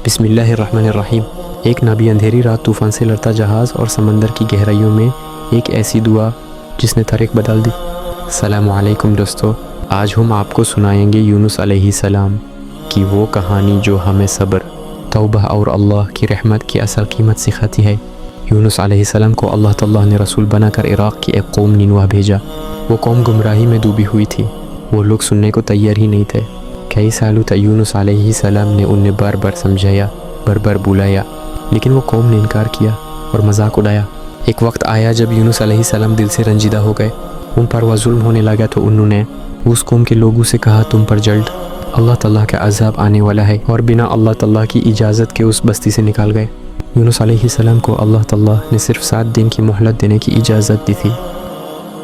بسم اللہ الرحمن الرحیم۔ ایک نبی اندھیری رات طوفان سے لڑتا جہاز اور سمندر کی گہرائیوں میں ایک ایسی دعا جس نے طریق بدل دی۔ السلام علیکم دوستو، آج ہم آپ کو سنائیں گے یونس علیہ السلام کی وہ کہانی جو ہمیں صبر، توبہ اور اللہ کی رحمت کی اصل قیمت سکھاتی ہے۔ یونس علیہ السلام کو اللہ تعالیٰ نے رسول بنا کر عراق کی ایک قوم نینوا بھیجا۔ وہ قوم گمراہی میں ڈوبی ہوئی تھی، وہ لوگ سننے کو تیار ہی نہیں تھے۔ کئی سالوں تک یونس علیہ السلام نے انہیں بار بار سمجھایا، بار بار بلایا، لیکن وہ قوم نے انکار کیا اور مذاق اڑایا۔ ایک وقت آیا جب یونس علیہ السلام دل سے رنجیدہ ہو گئے، ان پر وہ ظلم ہونے لگا تو انہوں نے اس قوم کے لوگوں سے کہا، تم پر جلد اللہ تعالیٰ کا عذاب آنے والا ہے، اور بنا اللہ تعالیٰ کی اجازت کے اس بستی سے نکال گئے۔ یونس علیہ السلام کو اللہ تعالیٰ نے صرف 7 دن کی مہلت دینے کی اجازت دی تھی،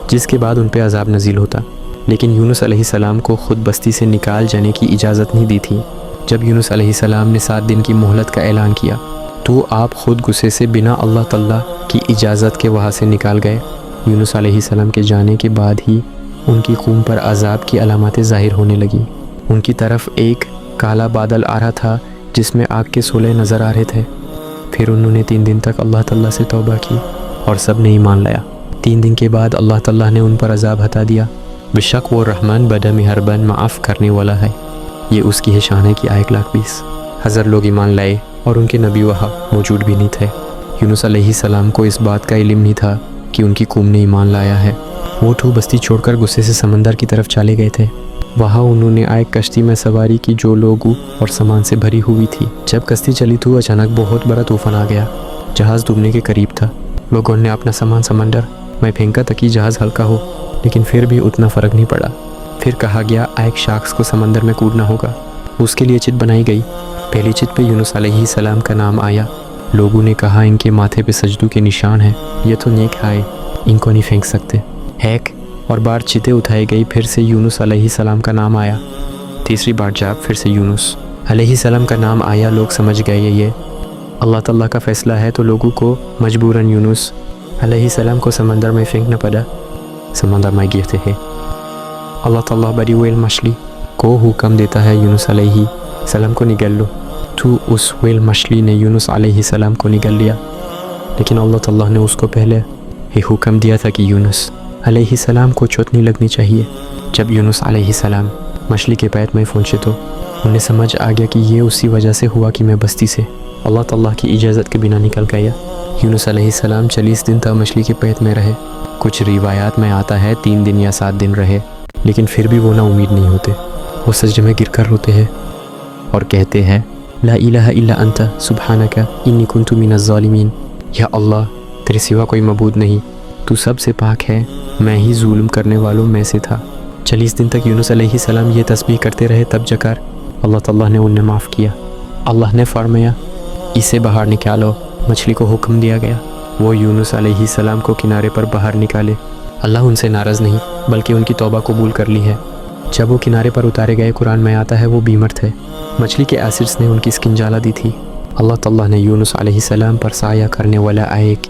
جس کے بعد ان پہ عذاب نازل ہوتا، لیکن یونس علیہ السلام کو خود بستی سے نکال جانے کی اجازت نہیں دی تھی۔ جب یونس علیہ السلام نے 7 دن کی مہلت کا اعلان کیا تو آپ خود غصے سے بنا اللہ تعالیٰ کی اجازت کے وہاں سے نکال گئے۔ یونس علیہ السلام کے جانے کے بعد ہی ان کی قوم پر عذاب کی علاماتیں ظاہر ہونے لگیں۔ ان کی طرف ایک کالا بادل آ رہا تھا جس میں آگ کے شعلے نظر آ رہے تھے۔ پھر انہوں نے 3 دن تک اللہ تعالیٰ سے توبہ کی اور سب نے ایمان لایا۔ 3 دن کے بعد اللہ تعالیٰ نے ان پر عذاب ہٹا دیا۔ بے شک وہ رحمان بڑا مہربان معاف کرنے والا ہے۔ یہ اس کی ہے شان ہے کہ 1,20,000 ہزار لوگ ایمان لائے اور ان کے نبی وہاں موجود بھی نہیں تھے۔ یونس علیہ السلام کو اس بات کا علم نہیں تھا کہ ان کی قوم نے ایمان لایا ہے۔ وہ بستی چھوڑ کر غصے سے سمندر کی طرف چلے گئے تھے۔ وہاں انہوں نے ایک کشتی میں سواری کی جو لوگوں اور سامان سے بھری ہوئی تھی۔ جب کشتی چلی تو اچانک بہت بڑا طوفان آ گیا، جہاز ڈوبنے کے قریب تھا۔ لوگوں نے اپنا سامان سمندر میں پھینکا تاکہ جہاز ہلکا ہو، لیکن پھر بھی اتنا فرق نہیں پڑا۔ پھر کہا گیا ایک شخص کو سمندر میں کودنا ہوگا۔ اس کے لیے چت بنائی گئی۔ پہلی چت پہ یونس علیہ السلام کا نام آیا۔ لوگوں نے کہا ان کے ماتھے پہ سجدوں کے نشان ہیں، یہ تو نیک ہے، ان کو نہیں پھینک سکتے۔ ایک اور بار چتیں اٹھائی گئی، پھر سے یونس علیہ السلام کا نام آیا۔ تیسری بار جب پھر سے یونس علیہ السلام کا نام آیا، لوگ سمجھ گئے یہ اللہ تعالیٰ کا فیصلہ ہے، تو لوگوں کو مجبوراً یونس علیہ السلام کو سمندر میں پھینکنا پڑا۔ سمندر میں گرتے ہیں۔ اللہ تعالیٰ بڑی ویل مچھلی کو حکم دیتا ہے یونس علیہ السلام کو نگل لو، تو اس ویل مچھلی نے یونس علیہ السلام کو نگل لیا، لیکن اللہ تعالیٰ نے اس کو پہلے ہی حکم دیا تھا کہ یونس علیہ السلام کو چوٹ نہیں لگنی چاہیے۔ جب یونس علیہ السلام مچھلی کے پیٹ میں پہنچے تو انہیں سمجھ آ گیا کہ یہ اسی وجہ سے ہوا کہ میں بستی سے اللہ تعالیٰ کی اجازت کے بنا نکل گیا۔ یونس علیہ السلام 40 دن تک مچھلی کے پیٹ میں رہے۔ کچھ روایات میں آتا ہے 3 دن یا 7 دن رہے، لیکن پھر بھی وہ نا امید نہیں ہوتے۔ وہ سجدے میں گر کر روتے ہیں اور کہتے ہیں، لا الہ الا انت سبحانک انی کنت من الظالمین۔ یا اللہ، تیرے سوا کوئی معبود نہیں، تو سب سے پاک ہے، میں ہی ظلم کرنے والوں میں سے تھا۔ 40 دن تک یونس علیہ السلام یہ تسبیح کرتے رہے، تب جا کر اللہ تعالیٰ نے انہیں معاف کیا۔ اللہ نے فرمایا، اسے باہر نکالو۔ مچھلی کو حکم دیا گیا، وہ یونس علیہ السلام کو کنارے پر باہر نکالے۔ اللہ ان سے ناراض نہیں بلکہ ان کی توبہ قبول کر لی ہے۔ جب وہ کنارے پر اتارے گئے، قرآن میں آتا ہے وہ بیمار تھے۔ مچھلی کے ایسڈز نے ان کی سکن جلا دی تھی۔ اللہ تعالیٰ نے یونس علیہ السلام پر سایہ کرنے والا ایک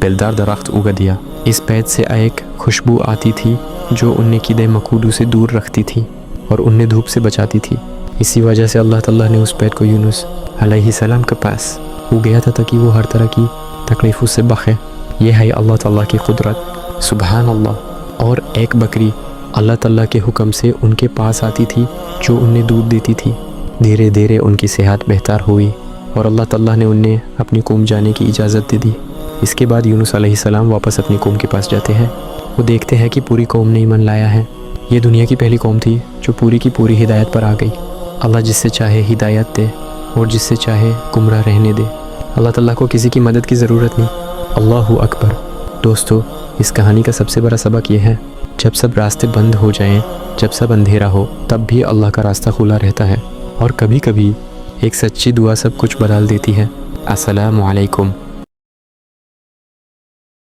پھلدار درخت اگا دیا۔ اس پیڑ سے ایک خوشبو آتی تھی جو انہیں کیڑے مکوڑوں سے دور رکھتی تھی اور انہیں دھوپ سے بچاتی تھی۔ اسی وجہ سے اللہ تعالیٰ نے اس پیڑ کو یونس علیہ السلام کے پاس ہو گیا تھا تاکہ وہ ہر طرح کی تکلیفوں سے بخے۔ یہ ہے اللہ تعالیٰ کی قدرت، سبحان اللہ۔ اور ایک بکری اللہ تعالیٰ کے حکم سے ان کے پاس آتی تھی جو انہیں دودھ دیتی تھی۔ دھیرے دھیرے ان کی صحت بہتر ہوئی اور اللہ تعالیٰ نے انہیں اپنی قوم جانے کی اجازت دے دی۔ اس کے بعد یونس علیہ السلام واپس اپنی قوم کے پاس جاتے ہیں۔ وہ دیکھتے ہیں کہ پوری قوم نے ایمان لایا ہے۔ یہ دنیا کی پہلی قوم تھی جو پوری کی پوری ہدایت پر آ گئی۔ اللہ جس سے چاہے ہدایت دے اور جس سے چاہے گمراہ رہنے دے۔ اللہ تعالیٰ کو کسی کی مدد کی ضرورت نہیں۔ اللہ اکبر۔ دوستو، اس کہانی کا سب سے بڑا سبق یہ ہے، جب سب راستے بند ہو جائیں، جب سب اندھیرا ہو، تب بھی اللہ کا راستہ کھلا رہتا ہے، اور کبھی کبھی ایک سچی دعا سب کچھ بدل دیتی ہے۔ السلام علیکم۔